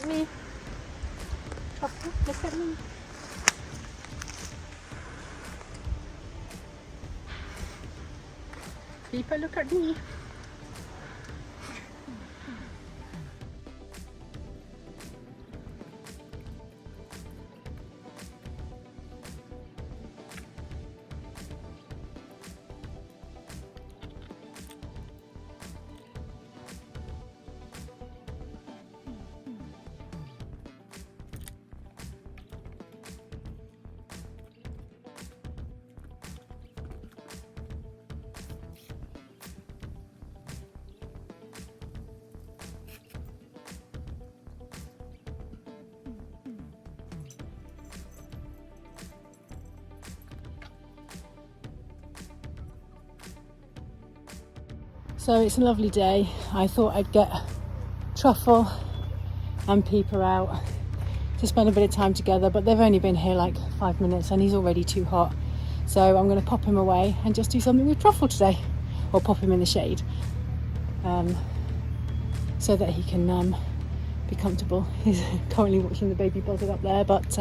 at me. Truffle, look at me. Peeper, look at me. So it's a lovely day. I thought I'd get Truffle and Peeper out to spend a bit of time together, but they've only been here like 5 minutes and he's already too hot. So I'm going to pop him away and just do something with Truffle today, or pop him in the shade, so that he can be comfortable. He's currently watching the baby buzzard up there, but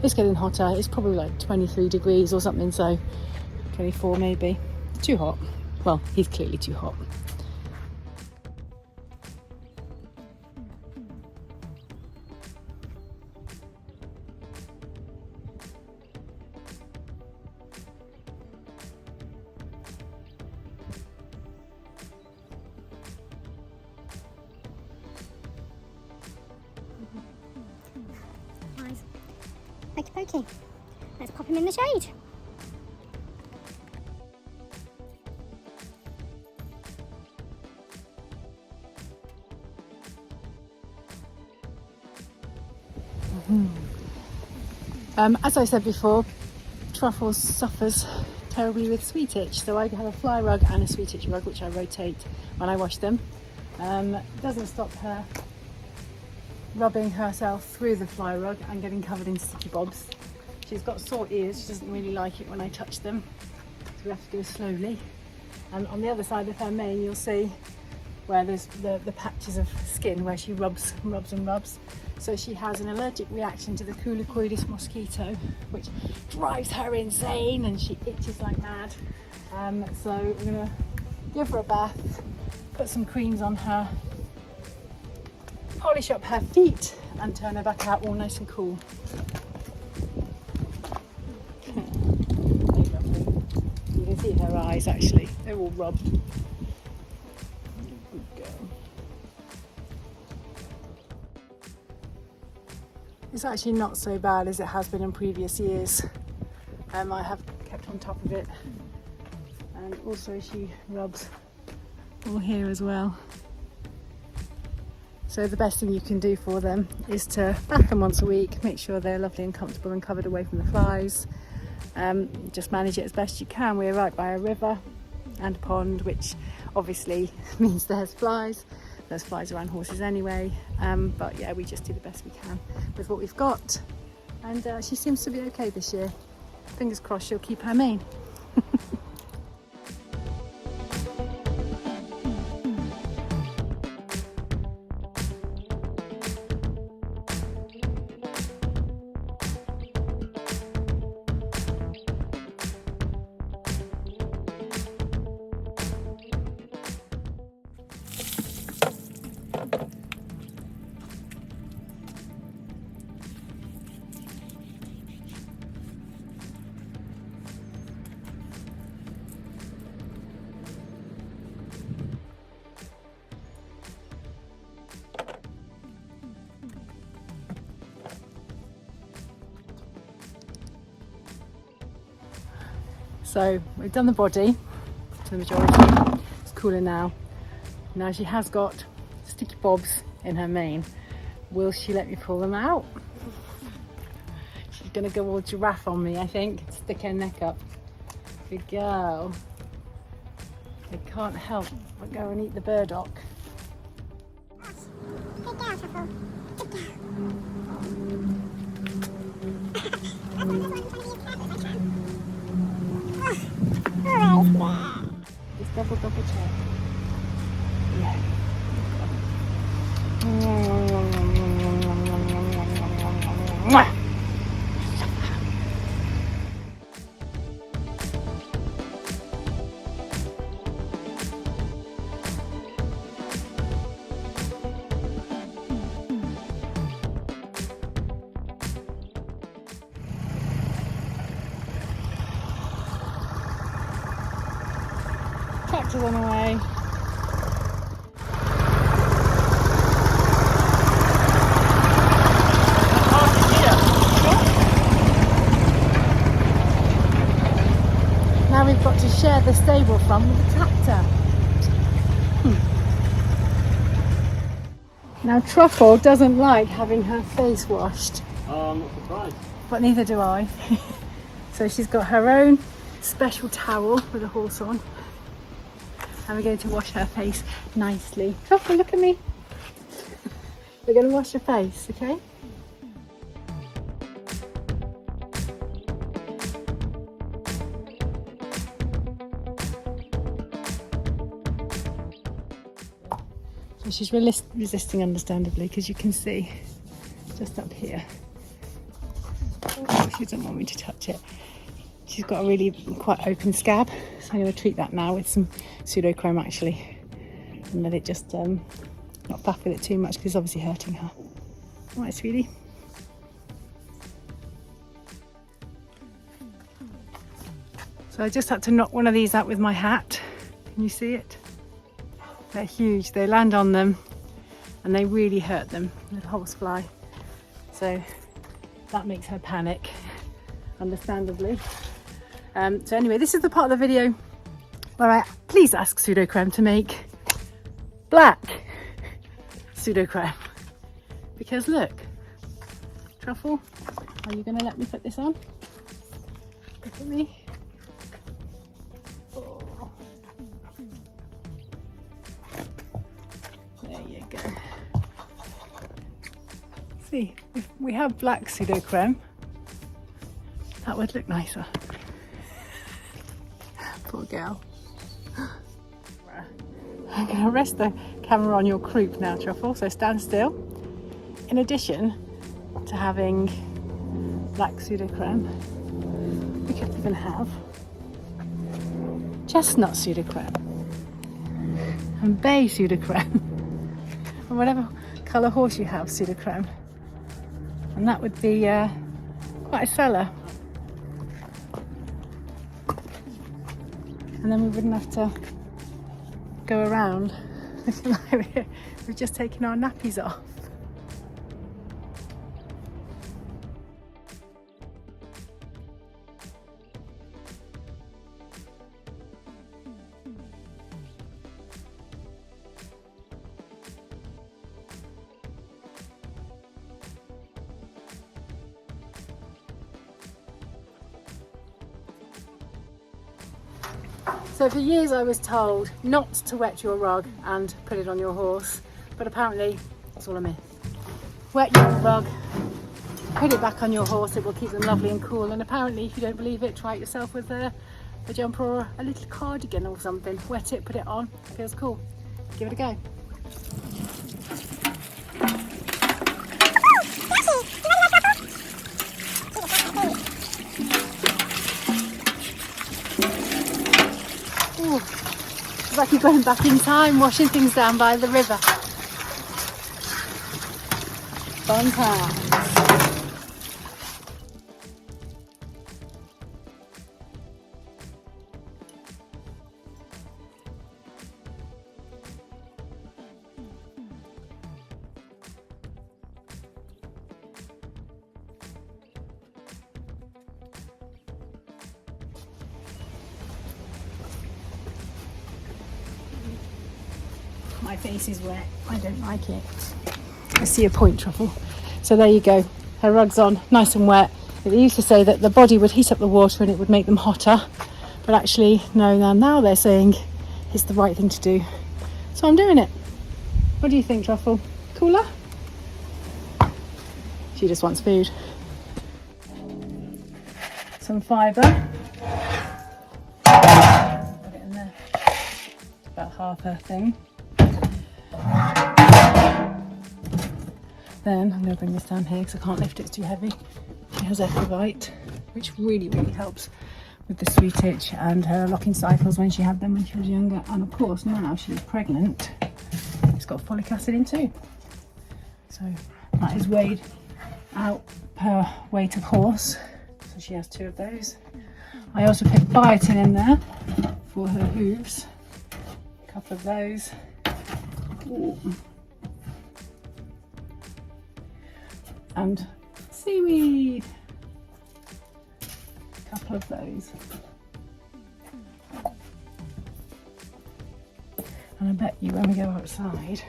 it's getting hotter. It's probably like 23 degrees or something, so 24 maybe. Too hot. Well, he's clearly too hot. Nice. Okie dokie. Let's pop him in the shade. As I said before, Truffle suffers terribly with sweet itch, so I have a fly rug and a sweet itch rug which I rotate when I wash them. Doesn't stop her rubbing herself through the fly rug and getting covered in sticky bobs. She's got sore ears, she doesn't really like it when I touch them, so we have to go slowly. And on the other side of her mane you'll see where there's the patches of skin where she rubs and rubs. So she has an allergic reaction to the Culicoides mosquito, which drives her insane and she itches like mad. So we're gonna give her a bath, put some creams on her, polish up her feet and turn her back out all nice and cool. You can see her eyes actually, they're all rubbed. Good girl. It's actually not so bad as it has been in previous years. I have kept on top of it, and also she rubs all here as well. So the best thing you can do for them is to bath them once a week, make sure they're lovely and comfortable and covered away from the flies. Just manage it as best you can. We're right by a river and a pond, which obviously means there's flies. There's flies around horses anyway, but yeah, we just do the best we can with what we've got. And she seems to be okay this year. Fingers crossed she'll keep her mane. So we've done the body to the majority. It's cooler now. Now she has got sticky bobs in her mane. Will she let me pull them out? She's gonna go all giraffe on me, I think. Stick her neck up. Good girl. I can't help but go and eat the burdock. Good girl, Truffle. Good girl. Just double check. Yeah. Tractor's on the way. Now we've got to share the stable front with the tractor. Now Truffle doesn't like having her face washed. Oh, I'm not surprised. But neither do I. So she's got her own special towel with a horse on. And we're going to wash her face nicely. Truffle, look at me. We're going to wash her face, okay? So she's resisting understandably, because you can see just up here. Oh, she doesn't want me to touch it. She's got a really quite open scab, so I'm going to treat that now with some pseudochrome actually, and let it just not faff with it too much, because it's obviously hurting her. All right, sweetie. So I just had to knock one of these out with my hat. Can you see it? They're huge. They land on them and they really hurt them, little horsefly. So that makes her panic, understandably. So anyway, this is the part of the video where I please ask Pseudocreme to make black Pseudocreme. Because look, Truffle, are you going to let me put this on? Look at me. Oh. There you go. See, if we have black Pseudocreme, that would look nicer. Poor girl. I'm going to rest the camera on your croup now, Truffle, so stand still. In addition to having black Pseudocreme, we could even have chestnut Pseudocreme and bay Pseudocreme and whatever colour horse you have Pseudocreme, and that would be quite a seller. And then we wouldn't have to go around looking like we've just taken our nappies off. So for years I was told not to wet your rug and put it on your horse, but apparently it's all a myth. Wet your rug, put it back on your horse, it will keep them lovely and cool, and apparently if you don't believe it, try it yourself with a jumper or a little cardigan or something. Wet it, put it on, it feels cool. Give it a go. It's like you're going back in time, washing things down by the river. Fun times. My face is wet. I don't like it. I see a point, Truffle. So there you go. Her rug's on, nice and wet. They used to say that the body would heat up the water and it would make them hotter. But actually, no, now they're saying it's the right thing to do. So I'm doing it. What do you think, Truffle? Cooler? She just wants food. Some fibre. Put it in there. It's about half her thing. Then I'm going to bring this down here because I can't lift it, it's too heavy. She has Ecovite, which really helps with the sweet itch and her locking cycles when she had them when she was younger. And of course now she's pregnant, it's got folic acid in too. So that is weighed out per weight of horse. So she has 2 of those. I also put biotin in there for her hooves. couple of those. Ooh. And seaweed. A couple of those. And I bet you when we go outside,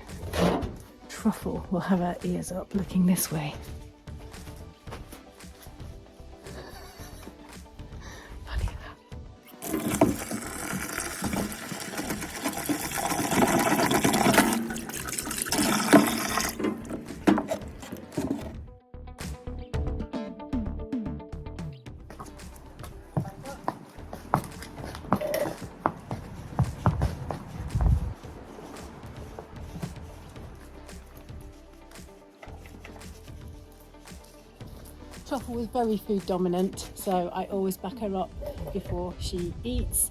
Truffle will have her ears up looking this way. Funny that. Truffle was very food dominant, so I always back her up before she eats.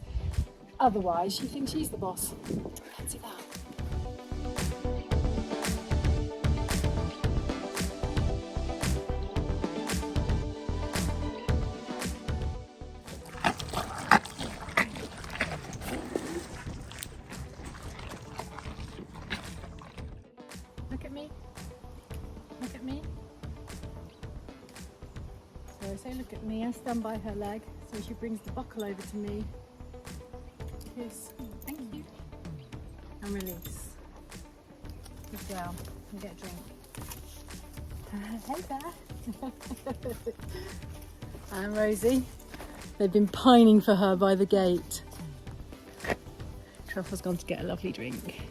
Otherwise, she thinks she's the boss. Fancy that. Look at me. Look at me. So say look at me, I stand by her leg, so she brings the buckle over to me. Kiss, thank you. And release. Good girl, and get a drink. Hey there. And Rosie, they've been pining for her by the gate. Truffle's gone to get a lovely drink.